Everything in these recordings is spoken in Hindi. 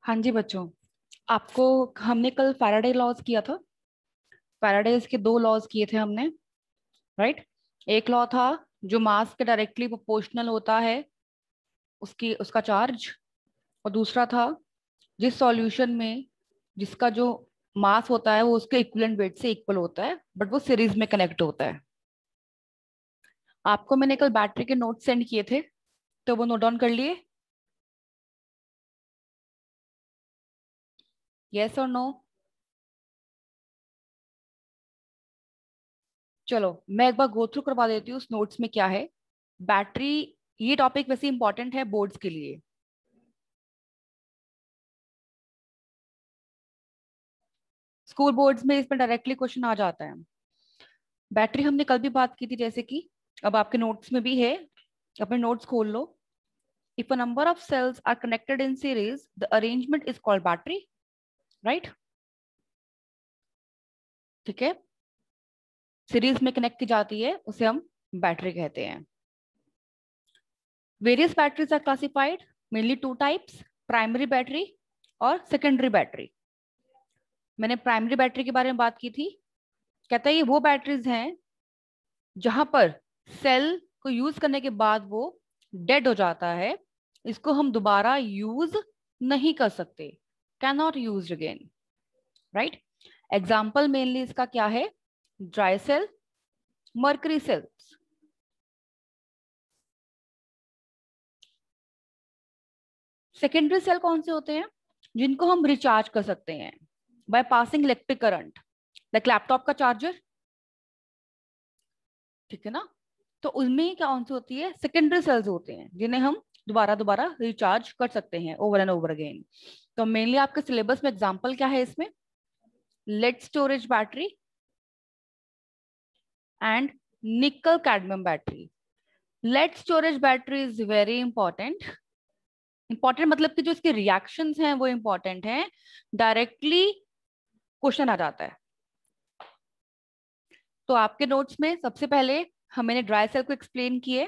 हाँ जी बच्चों, आपको हमने कल फैराडे लॉज किया था। फैराडेज के दो लॉज किए थे हमने, राइट। एक लॉ था जो मास के डायरेक्टली प्रोपोर्शनल होता है उसकी उसका चार्ज, और दूसरा था जिस सॉल्यूशन में जिसका जो मास होता है वो उसके इक्विवेलेंट वेट से इक्वल होता है बट वो सीरीज में कनेक्ट होता है। आपको मैंने कल बैटरी के नोट सेंड किए थे, तो वो नोट डाउन कर लिए? यस और नो? चलो मैं एक बार गो थ्रू करवा देती हूँ उस नोट्स में क्या है। बैटरी, ये टॉपिक वैसे इंपॉर्टेंट है बोर्ड्स के लिए। स्कूल बोर्ड्स में इसमें डायरेक्टली क्वेश्चन आ जाता है। बैटरी हमने कल भी बात की थी, जैसे कि अब आपके नोट्स में भी है, अपने नोट्स खोल लो। If a number of cells are connected in series the arrangement is called battery, right. ठीक है, सीरीज में कनेक्ट की जाती है उसे हम बैटरी कहते हैं। Various batteries are classified mainly two types, primary battery और सेकेंडरी बैटरी। मैंने प्राइमरी बैटरी के बारे में बात की थी। कहता है ये वो बैटरीज हैं जहां पर सेल को यूज करने के बाद वो डेड हो जाता है, इसको हम दोबारा यूज नहीं कर सकते, can not use again, right. Example mainly इसका क्या है? Dry cell, mercury cells. Secondary cell कौन से होते हैं? जिनको हम रिचार्ज कर सकते हैं by passing electric current, like laptop का चार्जर, ठीक है ना। तो उनमें क्या कौन सी होती है? सेकेंडरी सेल्स होते हैं जिन्हें हम दोबारा दोबारा रिचार्ज कर सकते हैं ओवर एंड ओवर अगेन। तो मेनली आपके सिलेबस में एग्जांपल क्या है इसमें? Lead storage battery and nickel cadmium battery. Lead storage battery is very important. Important मतलब कि जो इसके रिएक्शंस हैं वो इंपॉर्टेंट हैं, डायरेक्टली क्वेश्चन आ जाता है। तो आपके नोट्स में सबसे पहले मैंने ड्राई सेल को एक्सप्लेन किए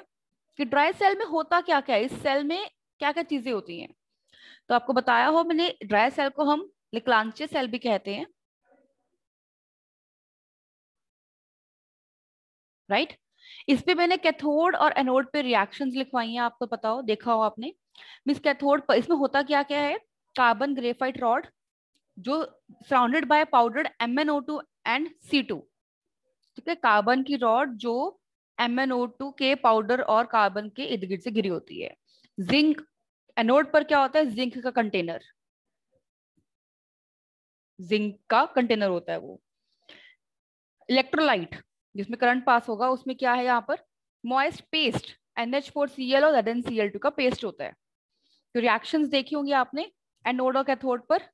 कि ड्राई सेल में होता क्या क्या है, इस सेल में क्या क्या चीजें होती हैं। तो आपको बताया हो मैंने, ड्राई सेल को हम लिक्लांचे सेल भी कहते हैं, राइट। इस पे मैंने कैथोड और एनोड पे रिएक्शंस लिखवाई हैं, आपको पता हो, देखा हो आपने। मीन्स कैथोड पर इसमें होता क्या क्या है? कार्बन ग्रेफाइट रॉड जो surrounded by powdered MnO2 and C2। ठीक है, कार्बन की रॉड जो MnO2 के पाउडर और कार्बन के इर्द गिर्द से घिरी होती है। जिंक, एनोड पर क्या होता है? जिंक का कंटेनर, जिंक का कंटेनर होता है वो। इलेक्ट्रोलाइट जिसमें करंट पास होगा उसमें क्या है यहाँ पर? मॉइस्ट पेस्ट, NH4Cl और ZnCl2 का पेस्ट होता है। तो रिएक्शंस देखी होंगी आपने, एनोड और कैथोड पर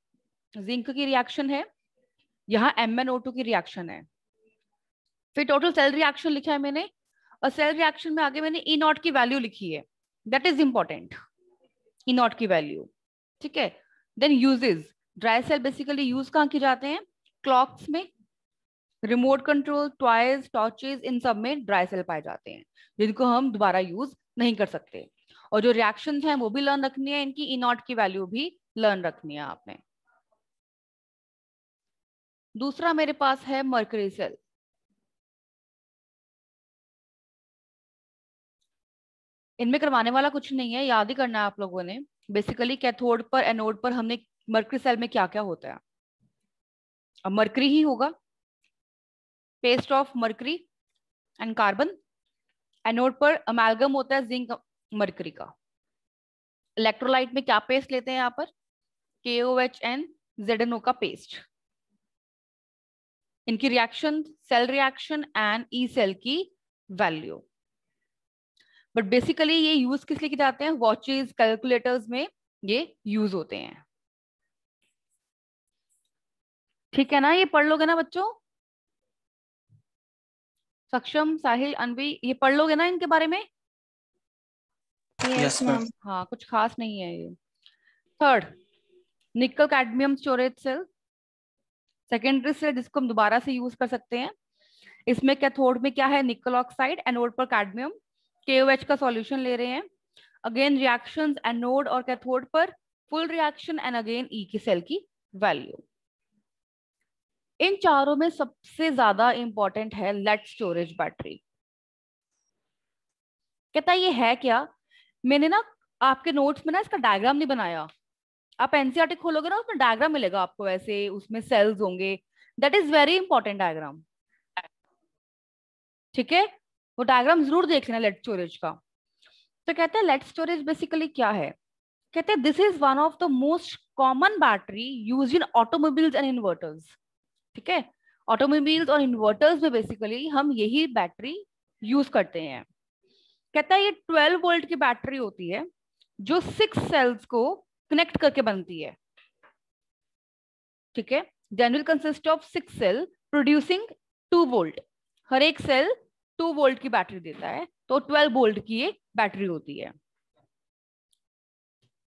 जिंक की रिएक्शन है, यहाँ MnO2 की रिएक्शन है। फिर टोटल सेल रिएक्शन लिखा है मैंने, और सेल रिएक्शन में आगे मैंने E नॉट की वैल्यू लिखी है, that is important, E nought की वैल्यू। ठीक है, then uses. Dry cell basically use कहाँ की जाते हैं? क्लॉक्स में, रिमोट कंट्रोल, टॉयज, टॉर्चेज, इन सब में ड्राई सेल पाए जाते हैं जिनको हम दोबारा यूज नहीं कर सकते। और जो रिएक्शंस हैं वो भी लर्न रखनी है, इनकी ई नॉट की वैल्यू भी लर्न रखनी है आपने। दूसरा मेरे पास है मर्करी सेल। इनमें करवाने वाला कुछ नहीं है, याद ही करना है आप लोगों ने। बेसिकली कैथोड पर एनोड पर हमने मर्करी सेल में क्या क्या होता है, अब मर्करी ही होगा, paste of mercury and carbon. Anode पर अमेल्गम होता है जिंक मर्करी का। इलेक्ट्रोलाइट में क्या पेस्ट लेते हैं यहाँ पर? KOH and ZnO का पेस्ट। इनकी reaction, cell reaction and E cell की वैल्यू। बट बेसिकली ये यूज किस लिए किए जाते हैं? वॉचेस, कैलकुलेटर्स में ये यूज होते हैं। ठीक है ना, ये पढ़ लोगे ना बच्चों? सक्षम, साहिल, अनवी, ये पढ़ लोगे ना इनके बारे में? Yes ma'am. हाँ, कुछ खास नहीं है ये। Third, nickel cadmium storage cell, secondary cell जिसको हम दोबारा से यूज कर सकते हैं। इसमें कैथोड में क्या है? निकल ऑक्साइड, एनोड पर कैडमियम, KOH का सॉल्यूशन ले रहे हैं। अगेन रिएक्शंस एनोड और कैथोड पर फुल रिएक्शन एंड अगेन ई की सेल की वैल्यू। इन चारों में सबसे ज्यादा इंपॉर्टेंट है लेड स्टोरेज बैटरी। कहता है ये है क्या, मैंने ना आपके नोट्स में ना इसका डायग्राम नहीं बनाया। आप एनसीईआरटी खोलोगे ना उसमें डायग्राम मिलेगा आपको, ऐसे उसमें सेल्स होंगे। That is very important diagram, ठीक है, वो डायग्राम जरूर देख लेना लेड स्टोरेज का। तो कहते हैं लेड स्टोरेज बेसिकली क्या है। कहते हैं this is one of the most common battery use in automobiles and inverters. ठीक है, ऑटोमोबाइल्स और इन्वर्टर्स में बेसिकली हम यही बैटरी यूज करते हैं। कहता है ये 12 वोल्ट की बैटरी होती है जो 6 सेल्स को कनेक्ट करके बनती है। ठीक है, then will consist of 6 cell producing 2 volt. हर एक सेल 2 वोल्ट की बैटरी देता है, तो 12 वोल्ट की ये बैटरी होती है।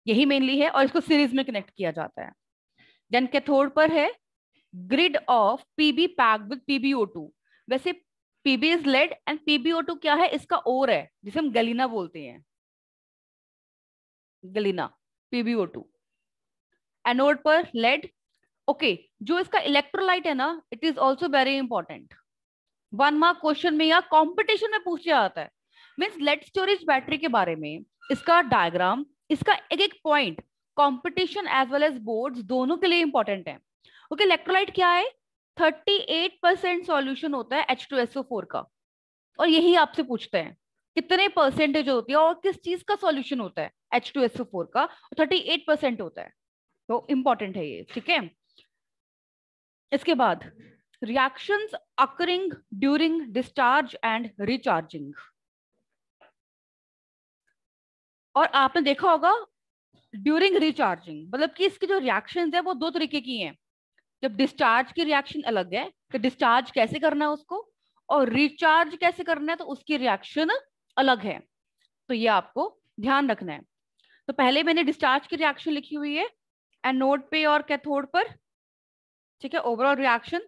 यही मेनली है और इसको सीरीज में कनेक्ट किया जाता है। देन कैथोड पर है grid of PB packed with PbO2। वैसे PB is lead and PbO2 क्या है, इसका ओर है जिसे हम गलीना बोलते हैं, गलीना PbO2। एनोड पर लेड। ओके, जो इसका इलेक्ट्रोलाइट है ना, it is also very important. 1 mark question में या कॉम्पिटिशन में पूछा जाता है। मीन्स लेड स्टोरेज बैटरी के बारे में इसका डायग्राम, इसका एक एक point competition as well as boards दोनों के लिए इंपॉर्टेंट है। ओके, इलेक्ट्रोलाइट क्या है, 38% सॉल्यूशन होता है H2SO4 का, और यही आपसे पूछते हैं कितने परसेंटेज होती है और किस चीज का सॉल्यूशन होता है H2SO4 का, 38% होता है, तो इंपॉर्टेंट है ये। ठीक है, इसके बाद reactions occurring during discharge and recharging. और आपने देखा होगा ड्यूरिंग रिचार्जिंग, मतलब कि इसकी जो रिएक्शंस है वो 2 तरीके की हैं। जब डिस्चार्ज की रिएक्शन अलग है कि डिस्चार्ज कैसे करना है उसको, और रिचार्ज कैसे करना है तो उसकी रिएक्शन अलग है। तो ये आपको ध्यान रखना है। तो पहले मैंने डिस्चार्ज की रिएक्शन लिखी हुई है एनोड पे और कैथोड पर। ठीक है, ओवरऑल रिएक्शन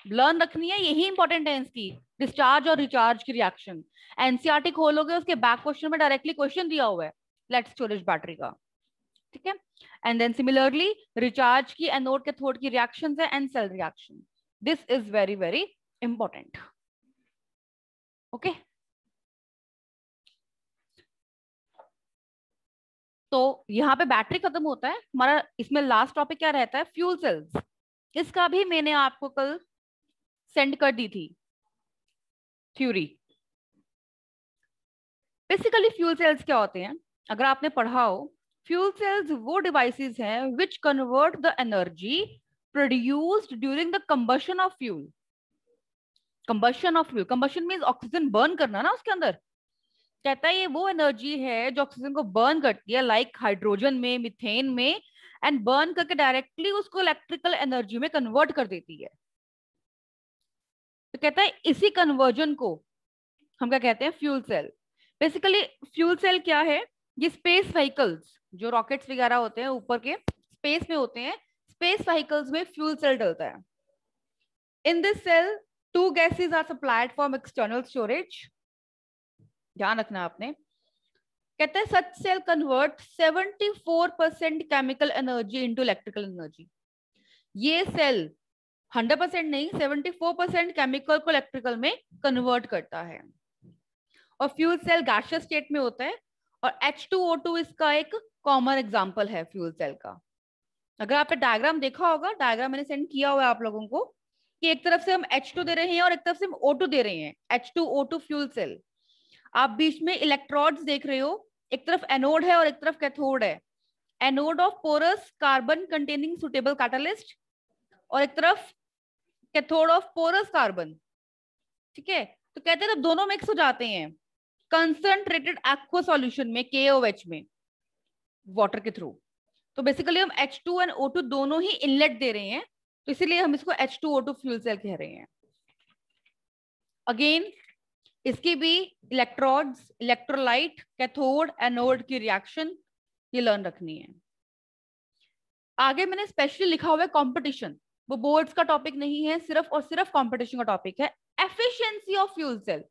लर्न रखनी है, यही इंपॉर्टेंट है इसकी, डिस्चार्ज और रिचार्ज की रिएक्शन। एनसीईआरटी खोलोगे उसके बैक क्वेश्चन में डायरेक्टली क्वेश्चन दिया हुआ है लेड स्टोरेज बैटरी का। ठीक है, एंड देन सिमिलरली रिचार्ज की एनोड कैथोड की रिएक्शंस है and cell reaction. This is very very important. Okay, तो यहाँ पे बैटरी खत्म होता है हमारा। इसमें लास्ट टॉपिक क्या रहता है, फ्यूल सेल्स। इसका भी मैंने आपको कल सेंड कर दी थी थ्योरी। बेसिकली फ्यूल सेल्स क्या होते हैं, अगर आपने पढ़ा हो, फ्यूल सेल्स वो डिवाइसेस हैं which convert the energy produced during the combustion of fuel. Combustion of fuel, combustion means oxygen burn करना ना उसके अंदर। कहता है ये वो एनर्जी है जो ऑक्सीजन को बर्न करती है, लाइक हाइड्रोजन में, मीथेन में, एंड बर्न करके डायरेक्टली उसको इलेक्ट्रिकल एनर्जी में कन्वर्ट कर देती है। तो कहता है इसी कन्वर्जन को हम क्या कहते हैं, fuel cell. Basically fuel cell क्या है, ये स्पेस व्हीकल्स जो रॉकेट्स वगैरह होते हैं ऊपर के स्पेस में होते हैं, स्पेस व्हीकल्स में फ्यूल सेल डलता है। In this cell 2 gases are supplied from external storage. ध्यान रखना आपने। कहते हैं such cell convert 74% chemical energy into electrical energy. ये सेल 100% नहीं, 74% केमिकल को इलेक्ट्रिकल में कन्वर्ट करता है। और फ्यूल सेल गैसियस स्टेट में होता है, और H2O2 इसका एक कॉमन एग्जांपल है फ्यूल सेल का। अगर आपने डायग्राम देखा होगा, डायग्राम मैंने सेंड किया हुआ है आप लोगों को, कि एक तरफ से हम H2 दे रहे हैं और एक तरफ से हम O2 दे रहे हैं, H2O2 फ्यूल सेल। आप बीच में इलेक्ट्रोड्स देख रहे हो, एक तरफ एनोड है और एक तरफ कैथोड है। Anode of porous carbon containing suitable catalyst, और एक तरफ कैथोड ऑफ पोरस कार्बन। ठीक है, तो कहते हैं जब दोनों मिक्स हो जाते हैं कंसंट्रेटेड एक्वा सॉल्यूशन में, KOH में, वाटर के थ्रू, तो बेसिकली हम H2 एंड O2 दोनों ही इनलेट दे रहे हैं, तो इसीलिए हम इसको H2O2 फ्यूल सेल कह रहे हैं। अगेन इसकी भी इलेक्ट्रोड्स, इलेक्ट्रोलाइट, कैथोड, एनोड की रिएक्शन ये लर्न रखनी है। आगे मैंने स्पेशली लिखा हुआ है कंपटीशन, वो बोर्ड्स का टॉपिक नहीं है, सिर्फ और सिर्फ कंपटीशन का टॉपिक है। एफिशिएंसी ऑफ फ्यूल सेल,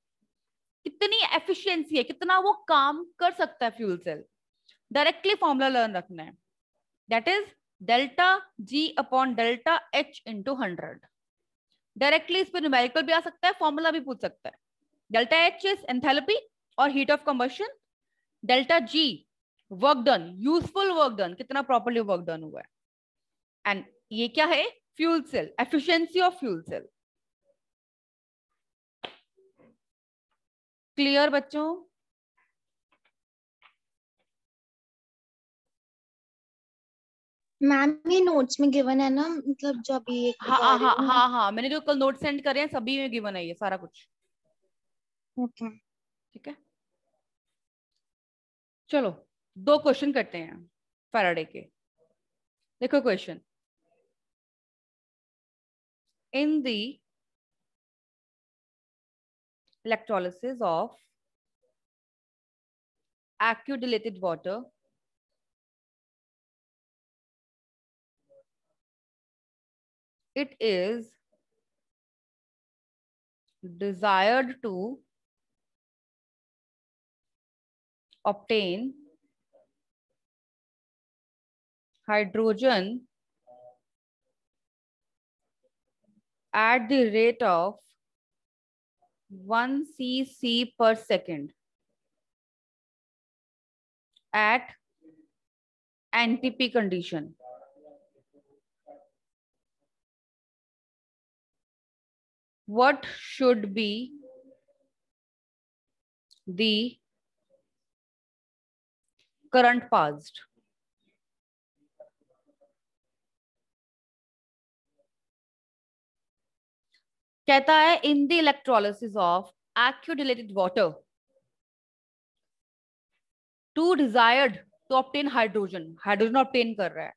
कितनी एफिशिएंसी है, कितना वो काम कर सकता है fuel cell, directly formula learn रखना है। That is delta G upon delta H into 100. Directly इस पर न्यूमेरिकल भी आ सकता है, फॉर्मूला भी पूछ सकता है. डेल्टा H इज एंथैल्पी और heat of combustion. Delta G work done, useful work done, कितना प्रॉपर्ली वर्क डन हुआ है. एंड ये क्या है? Fuel cell, efficiency of fuel cell. Clear बच्चों? मैम ये नोट्स में गिवन है ना, मतलब जो अभी एक हाँ बता हाँ रही हूँ. हाँ हाँ, मैंने जो कल नोट सेंड करे हैं सभी में गिवन है ये सारा कुछ. ओके. ठीक है, चलो 2 क्वेश्चन करते हैं फैराडे के. देखो question. In the electrolysis of aqueous diluted water, it is desired to obtain hydrogen at the rate of 1 cc per second at NTP condition. What should be the current passed? कहता है in the electrolysis of aqueous diluted water to desired to obtain hydrogen. Hydrogen obtain कर रहा है,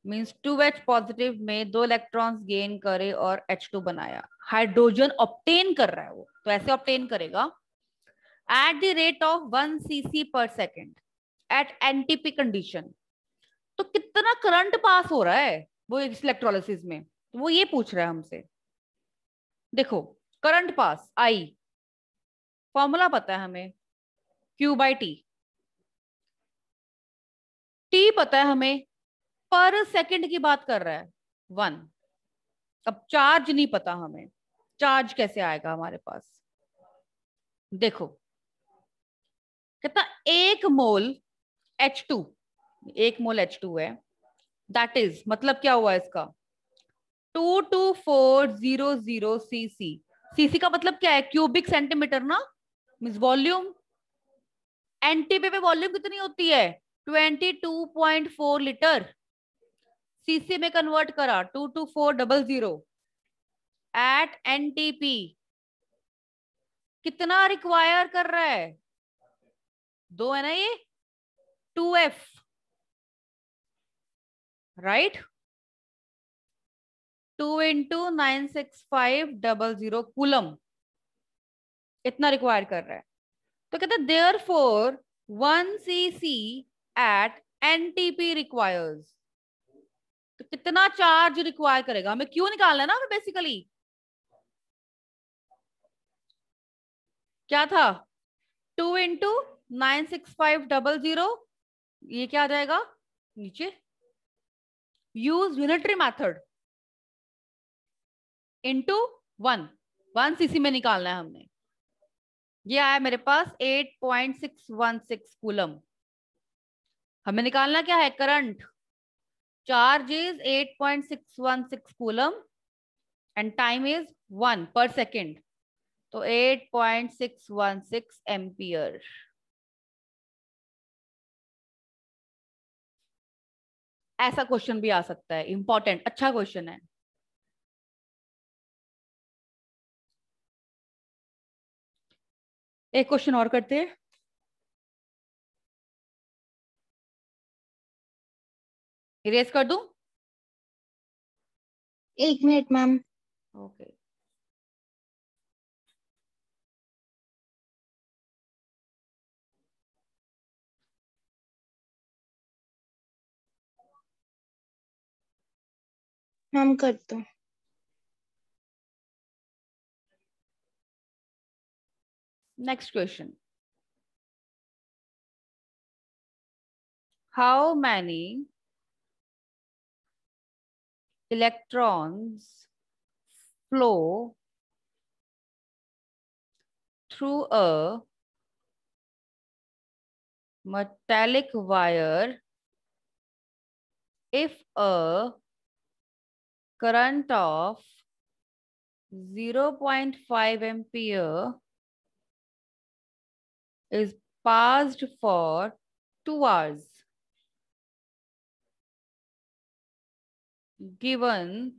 मींस 2H पॉजिटिव में 2 इलेक्ट्रॉन्स गेन करे और H2 बनाया. हाइड्रोजन ऑब्टेन कर रहा है वो, तो ऐसे ऑब्टेन करेगा at the rate of 1 cc पर सेकेंड एट एनटीपी कंडीशन. तो कितना करंट पास हो रहा है वो इस इलेक्ट्रोलिसिस में, तो वो ये पूछ रहा है हमसे. देखो करंट पास आई, फॉर्मूला पता है हमें, Q/T. टी पता है हमें, पर सेकंड की बात कर रहा है 1. अब चार्ज नहीं पता हमें, चार्ज कैसे आएगा हमारे पास? देखो कितना, 1 मोल H2, 1 मोल H2 है, दैट इज मतलब क्या हुआ इसका 22400 सीसी. सीसी का मतलब क्या है? क्यूबिक सेंटीमीटर ना, मींस वॉल्यूम. एनटीपी पे वॉल्यूम कितनी होती है? 22.4 लीटर. सीसी में कन्वर्ट करा 22400 एट एनटीपी. कितना रिक्वायर कर रहा है? 2 है ना ये, 2F, राइट. 2 इंटू 96500 कूलम, इतना रिक्वायर कर रहा है. तो कहते हैं therefore 1 cc at NTP requires. तो कितना चार्ज रिक्वायर करेगा? हमें क्यों निकालना है ना, हमें बेसिकली क्या था 2 इंटू 96500, ये क्या आ जाएगा नीचे, use unitary method into 1 cc में निकालना है हमने. ये आया मेरे पास 8.616 कूलम. हमें निकालना क्या है? Current. Charge is 8.616 coulomb and time is 1 पर सेकेंड, तो 8.616 एम्पियर. ऐसा क्वेश्चन भी आ सकता है, इंपॉर्टेंट, अच्छा क्वेश्चन है. एक क्वेश्चन और करते हैं. इरेज कर दूं? 1 मिनट मैम. ओके. हम कर दो. Next question. How many electrons flow through a metallic wire if a current of 0.5 ampere is passed for 2 hours. Given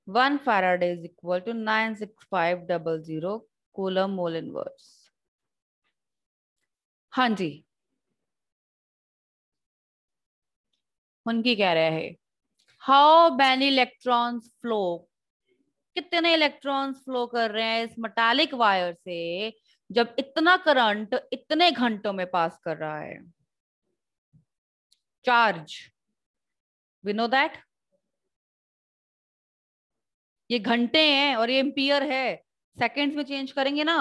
1 Faraday is equal to 96500 coulomb mole inverse. हाँ जी, उनकी कह रहा है हाउ मैनी इलेक्ट्रॉन्स फ्लो, कितने इलेक्ट्रॉन्स फ्लो कर रहे हैं इस मेटालिक वायर से जब इतना करंट इतने घंटों में पास कर रहा है. चार्ज, वी नो दैट, ये घंटे हैं और ये एम्पियर है, सेकेंड्स में चेंज करेंगे ना.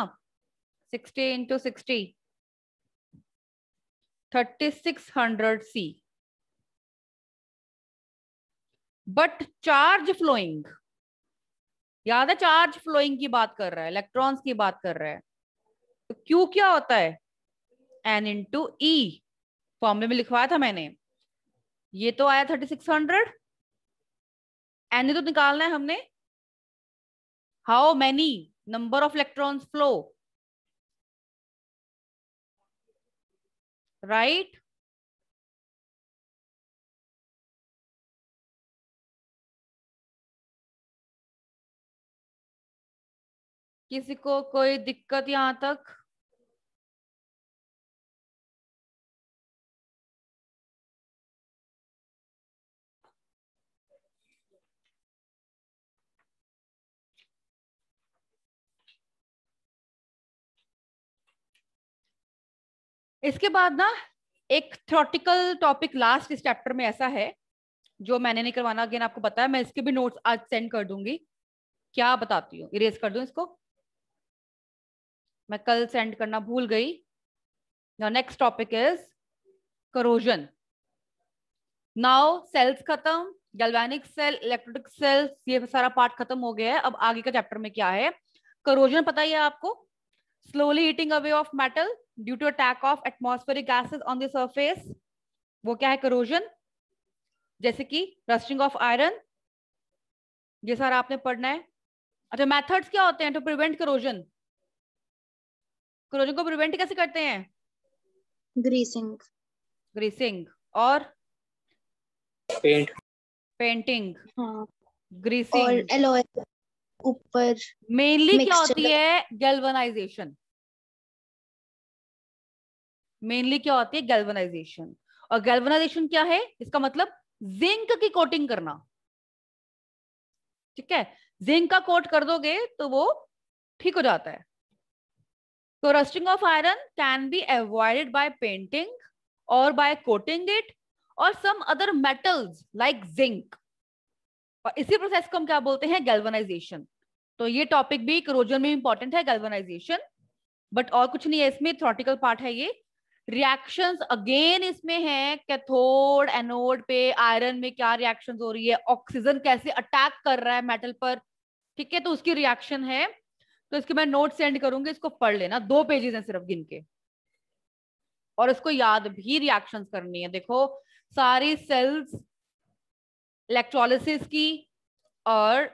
60 into 60 3600 C. But charge flowing, याद है चार्ज फ्लोइंग की बात कर रहा है, इलेक्ट्रॉन्स की बात कर रहा है. तो क्यू क्या होता है, N इंटू ई, फॉर्मूले में लिखवाया था मैंने. ये तो आया 3600, N तो निकालना है हमने. How many, number of electrons flow, right. किसी को कोई दिक्कत यहां तक? इसके बाद ना एक थ्योरेटिकल टॉपिक लास्ट इस चैप्टर में ऐसा है जो मैंने नहीं करवाना, अगेन आपको पता है. मैं इसके भी नोट्स आज सेंड कर दूंगी. क्या बताती हूँ, इरेज कर दूं इसको, मैं कल सेंड करना भूल गई. Next topic is corrosion. Now cells खत्म, गैल्वेनिक सेल, इलेक्ट्रोलिटिक सेल, ये सारा पार्ट खत्म हो गया है. अब आगे का चैप्टर में क्या है, करोजन पता ही है आपको. Slowly heating away of metal due to attack of atmospheric gases on the surface, वो क्या है करोजन. जैसे कि रस्टिंग ऑफ आयरन, ये सारा आपने पढ़ना है. अच्छा, मेथड्स क्या होते हैं टू प्रिवेंट करोजन, करोजन को प्रिवेंट कैसे करते हैं? ग्रीसिंग. ग्रीसिंग और पेंट, हाँ. पेंटिंग. और ग्रीसिंग. एलॉय ऊपर. मेनली क्या mixture होती है, गैल्वेनाइजेशन. मेनली क्या होती है, गैल्वेनाइजेशन. और गैल्वेनाइजेशन क्या है, इसका मतलब जिंक की कोटिंग करना. ठीक है, जिंक का कोट कर दोगे तो वो ठीक हो जाता है. तो rusting of iron can be avoided by painting और बाय कोटिंग इट और some other metals like zinc. और इसी प्रोसेस को हम क्या बोलते हैं, गैल्वेनाइजेशन. तो ये टॉपिक भी करोजन में इंपॉर्टेंट है, गैल्वेनाइजेशन. बट और कुछ नहीं है इसमें, थ्योरेटिकल पार्ट है ये. रिएक्शंस अगेन इसमें है, कैथोड एनोड पे आयरन में क्या रिएक्शंस हो रही है, ऑक्सीजन कैसे अटैक कर रहा है मेटल पर. ठीक है, तो उसकी रिएक्शन है. तो इसके मैं नोट सेंड करूंगी, इसको पढ़ लेना, 2 पेजेस हैं सिर्फ गिन के. और इसको याद भी रिएक्शंस करनी है. देखो सारी सेल्स इलेक्ट्रोलिसिस की और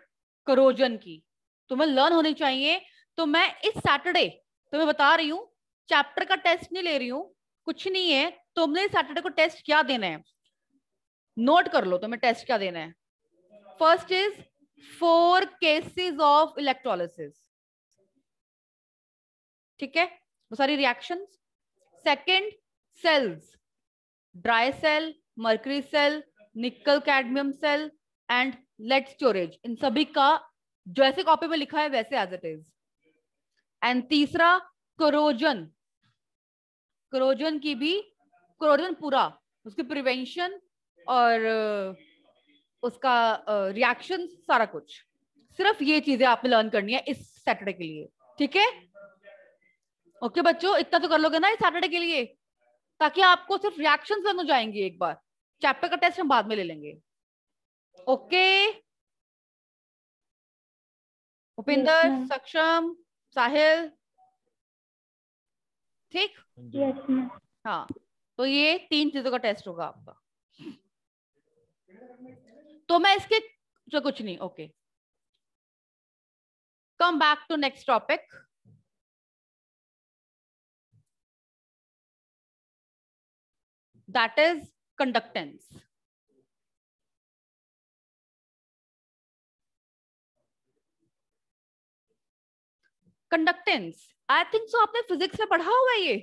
करोजन की तुम्हें लर्न होनी चाहिए. तो मैं इस सैटरडे तुम्हें बता रही हूँ, चैप्टर का टेस्ट नहीं ले रही हूँ, कुछ नहीं है. तुमने सैटरडे को टेस्ट क्या देना है, नोट कर लो तुम्हें टेस्ट क्या देना है. First is 4 cases of electrolysis. ठीक है, वो सारी reactions. Second, cells, dry cell, mercury cell, nickel cadmium cell and lead storage, इन सभी का जैसे कॉपी में लिखा है वैसे एज इट इज. एंड तीसरा करोजन, करोजन की भी, करोजन पूरा उसकी प्रिवेंशन और उसका रिएक्शन सारा कुछ. सिर्फ ये चीजें आपने लर्न करनी है इस सैटरडे के लिए. ठीक है, ओके बच्चों, इतना तो कर लोगे ना इस सैटरडे के लिए, ताकि आपको सिर्फ रिएक्शंस लर्न हो जाएंगे. एक बार चैप्टर का टेस्ट हम बाद में ले लेंगे. Okay Upinder, ma'am. सक्षम, साहिल, ठीक। Yes, ma'am. हाँ, तो ये 3 चीजों का टेस्ट होगा आपका। तो मैं इसके जो कुछ नहीं, okay, come back to next topic. That is conductance. Conductance, I think so आपने फिजिक्स में पढ़ा हुआ है ये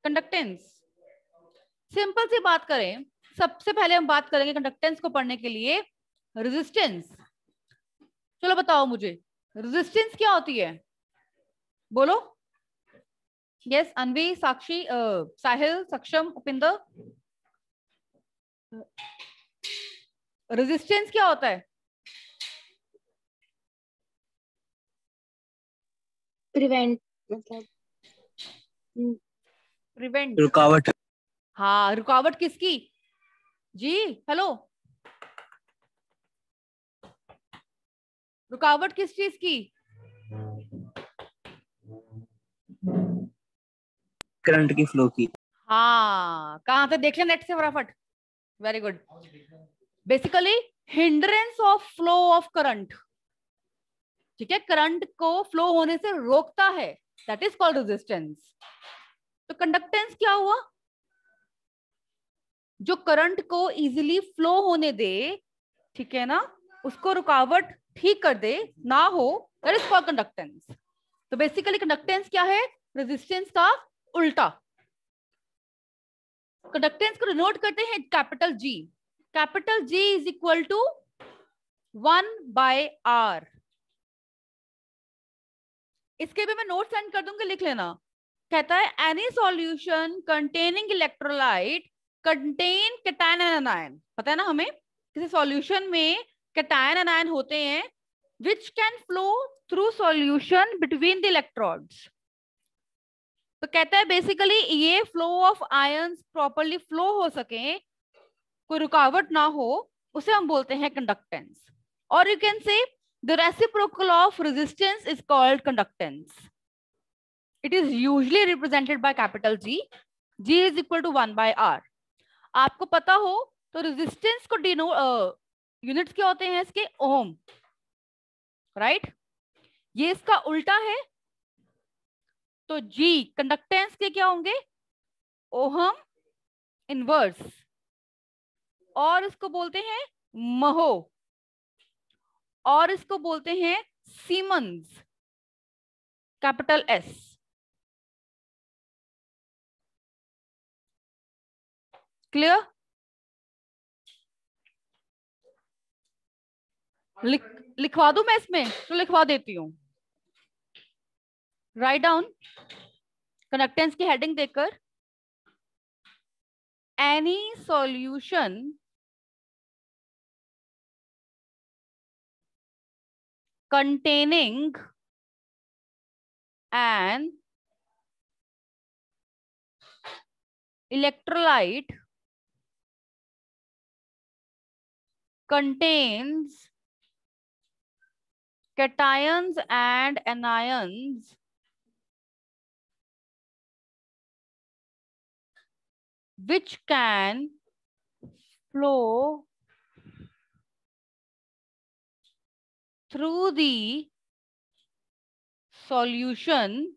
कंडक्टेंस। सिंपल सी बात करें, सबसे पहले हम बात करेंगे कंडक्टेंस को पढ़ने के लिए रेजिस्टेंस। चलो बताओ मुझे, रेजिस्टेंस क्या होती है? बोलो। यस, अनवी, साक्षी, साहिल, सक्षम, उपिंदर, रेजिस्टेंस क्या होता है? प्रिवेंट मतलब प्रिवेंट, रुकावट। हाँ, रुकावट किसकी? जी हेलो, रुकावट किस चीज की? करंट की फ्लो की। हाँ, कहां से देख ले नेट से फटाफट। Very good. Basically hindrance of flow of current, ठीक है, करंट को फ्लो होने से रोकता है, दैट इज कॉल्ड रेजिस्टेंस। तो कंडक्टेंस क्या हुआ? जो करंट को इजीली फ्लो होने दे, ठीक है ना, उसको रुकावट ठीक कर दे, ना हो, दैट इज कॉल्ड कंडक्टेंस। तो बेसिकली कंडक्टेंस क्या है? रेजिस्टेंस का उल्टा। कंडक्टेंस को डिनोट करते हैं capital G. Capital G is equal to 1/r। इसके भी मैं नोट सेंड कर दूंगी, लिख लेना। कहता है any solution containing electrolyte contain cation and ion. पता है ना हमें, किसी सॉल्यूशन में कैटायन एंड आयन होते हैं which can flow through solution between the electrodes। तो कहता है बेसिकली ये flow of ions properly flow हो सके, कोई रुकावट ना हो, उसे हम बोलते हैं कंडक्टेंस। और you can say the reciprocal of resistance is called conductance. It is usually represented by capital G. G is equal to 1/r। आपको पता हो तो रेजिस्टेंस को डिनो यूनिट्स क्या होते हैं इसके? ओम, राइट? ये इसका उल्टा है, तो जी कंडक्टेंस के क्या होंगे? Ohm inverse. और इसको बोलते हैं महो, और इसको बोलते हैं सीमंस, कैपिटल एस। क्लियर? लिखवा दूं मैं इसमें? तो लिखवा देती हूं। राइट डाउन कंडक्टेंस की हेडिंग देकर, any solution containing an electrolyte contains cations and anions which can flow through the solution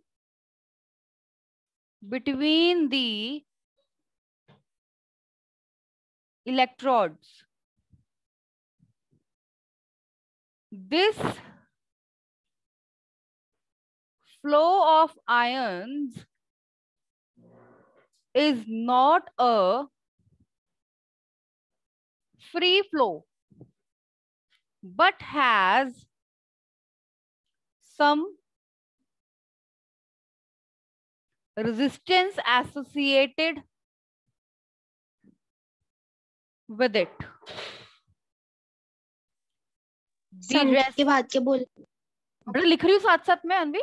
between the electrodes. This flow of ions is not a free flow but has some resistance associated with it. के बाद के बोल बेटा लिख रही हूँ साथ साथ में Anvi.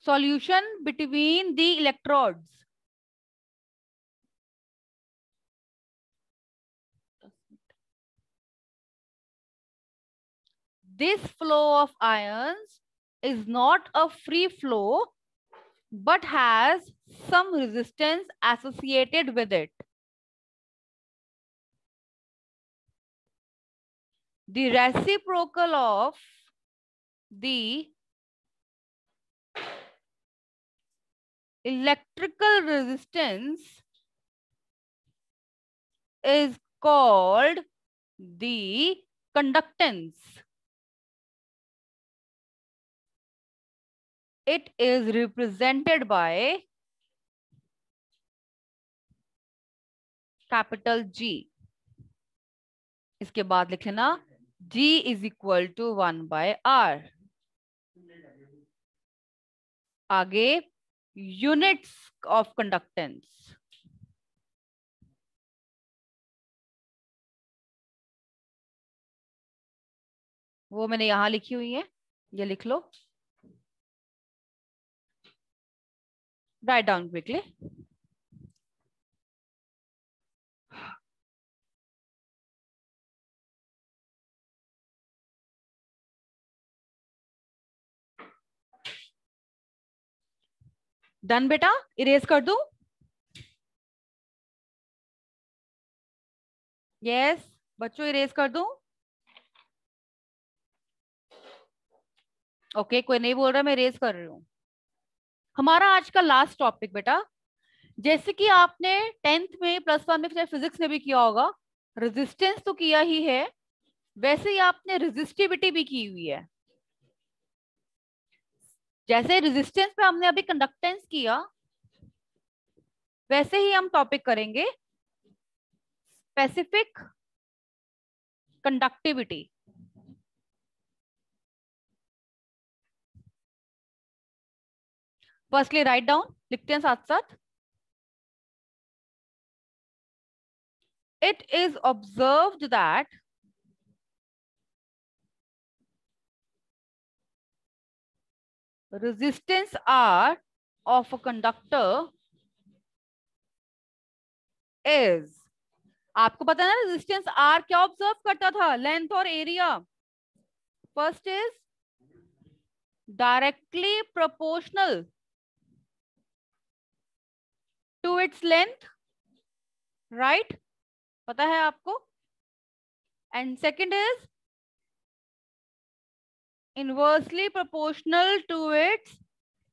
Solution between the electrodes, this flow of ions is not a free flow but has some resistance associated with it. The reciprocal of the electrical resistance is called the conductance. It is represented by capital G. इसके बाद लिख लेना G is equal to 1 by R. आगे units of conductance. वो मैंने यहां लिखी हुई है, ये लिख लो. Write down quickly. डन बेटा, इरेज कर दूं? यस बच्चों, इरेज कर दूं? ओके, कोई नहीं बोल रहा, मैं इरेज कर रही हूं. हमारा आज का लास्ट टॉपिक बेटा, जैसे कि आपने 10th में +1 में चाहे फिजिक्स में भी किया होगा, रेजिस्टेंस तो किया ही है, वैसे ही आपने रेजिस्टिविटी भी की हुई है. जैसे रेजिस्टेंस पे हमने अभी कंडक्टेंस किया, वैसे ही हम टॉपिक करेंगे specific conductivity. Firstly write down, लिखते हैं साथ साथ. It is observed that resistance R of a conductor is, आपको पता है ना रेजिस्टेंस R क्या ऑब्जर्व करता था? लेंथ और area. First is directly proportional to its length, right? पता है आपको. And second is inversely proportional to its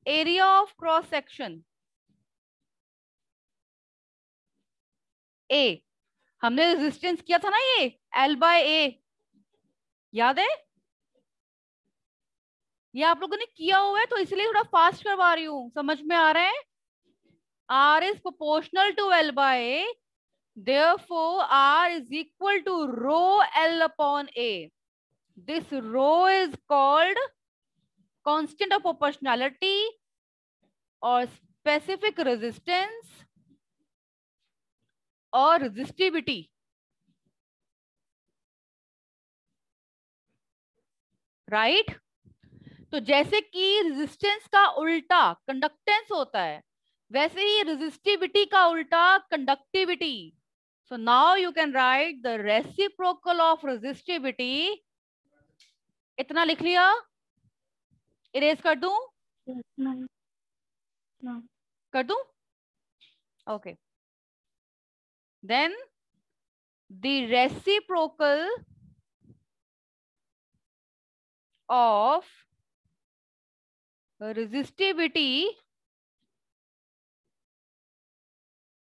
area of cross section. ए, हमने रेजिस्टेंस किया था ना ये L/A, याद है? ये आप लोगों ने किया हुआ है तो इसलिए थोड़ा फास्ट करवा रही हूं. समझ में आ रहा है? R is proportional to L/A, therefore R is equal to rho L upon A. This rho is called constant of proportionality or specific resistance और resistivity. राइट? तो जैसे कि रेजिस्टेंस का उल्टा कंडक्टेंस होता है, वैसे ही रेजिस्टिविटी का उल्टा conductivity. So now you can write the reciprocal of resistivity. इतना लिख लिया? इरेज कर दूं? कर दूं? Okay. Then the reciprocal of resistivity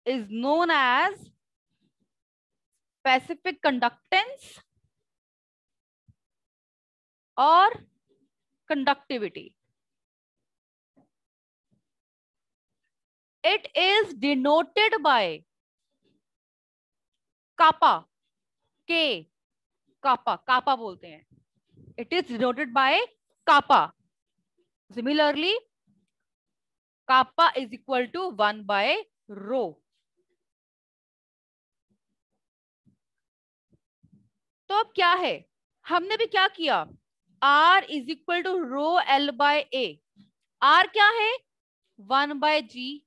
is known as specific conductance or conductivity. It is denoted by kappa, K, kappa, kappa बोलते हैं. It is denoted by kappa. Similarly, kappa is equal to 1 by rho. तो अब क्या है? हमने भी क्या किया? R is equal to rho L/A. R क्या है? 1 by G.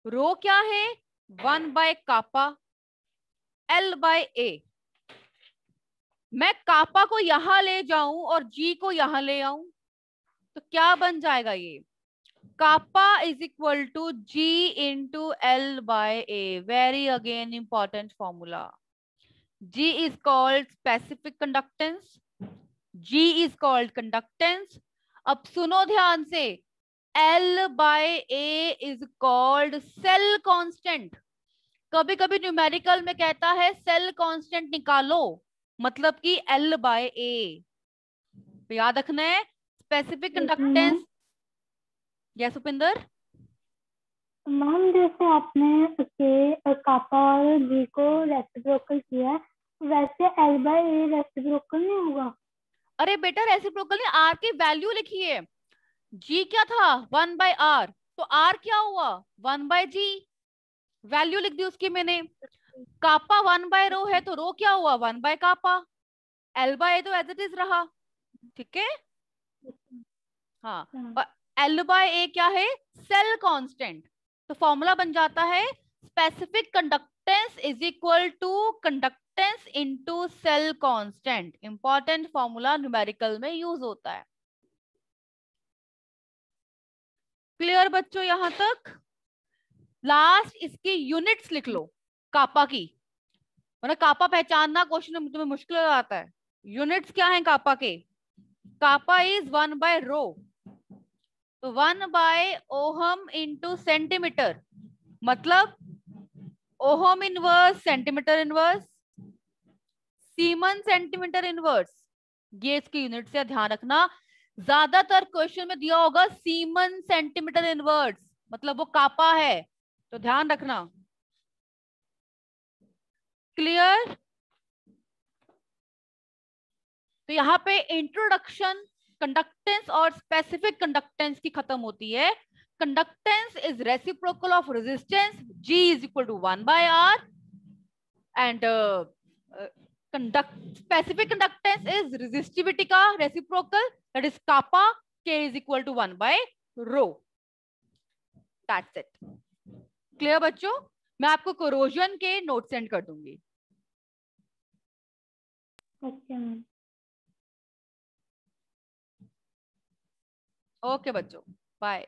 rho क्या है? 1 by kappa L/A. मैं कापा को यहां ले जाऊं और जी को यहां ले आऊं तो क्या बन जाएगा ये, kappa is equal to G into L by A. Very again important formula. G is called specific conductance, G is called conductance। अब सुनो ध्यान से, L by A is called cell constant। कभी कभी न्यूमेरिकल में कहता है सेल कांस्टेंट निकालो, मतलब कि L by A। तो याद रखना है specific conductance. Yes Upinder. Ma'am जैसे आपने कापा और जी को रेसिप्रोकल किया है, वैसे एल बाय ए रेसिप्रोकल नहीं होगा? अरे बेटा रेसिप्रोकल ने आर की वैल्यू लिखी है, जी क्या था 1/r, तो आर क्या हुआ 1/g, वैल्यू लिख दी उसकी मैंने। कापा 1/रो है तो रो क्या हुआ 1/कापा, एल बाय ए तो एज इट इज रहा, ठीक है। हाँ, और एल बाय ए क्या है, सेल कांस्टेंट। तो फॉर्मूला बन जाता है specific conductance is equal to conductance into cell constant. Important formula numerical में यूज होता है। क्लियर बच्चों यहां तक? लास्ट इसकी यूनिट्स लिख लो कापा की, मतलब कापा पहचानना क्वेश्चन में तुम्हें मुश्किल हो जाता है। यूनिट्स क्या है कापा के, कापा इज 1/रो, तो 1/ओहम इंटू सेंटीमीटर, मतलब ohm inverse centimetre inverse, semen centimetre inverse, ये इसकी यूनिट से ध्यान रखना। ज्यादातर क्वेश्चन में दिया होगा सीमन सेंटीमीटर इनवर्स, मतलब वो कापा है, तो ध्यान रखना। क्लियर? तो यहाँ पे इंट्रोडक्शन कंडक्टेंस और स्पेसिफिक कंडक्टेंस की खत्म होती है। Conductance is reciprocal of resistance, G is equal to 1/r, and specific conductance is resistivity का reciprocal, that is kappa, K is equal to 1/रो। That's it. क्लियर बच्चों? मैं आपको कोरोजन के नोट सेंड कर दूंगी। ओके बच्चों, बाय।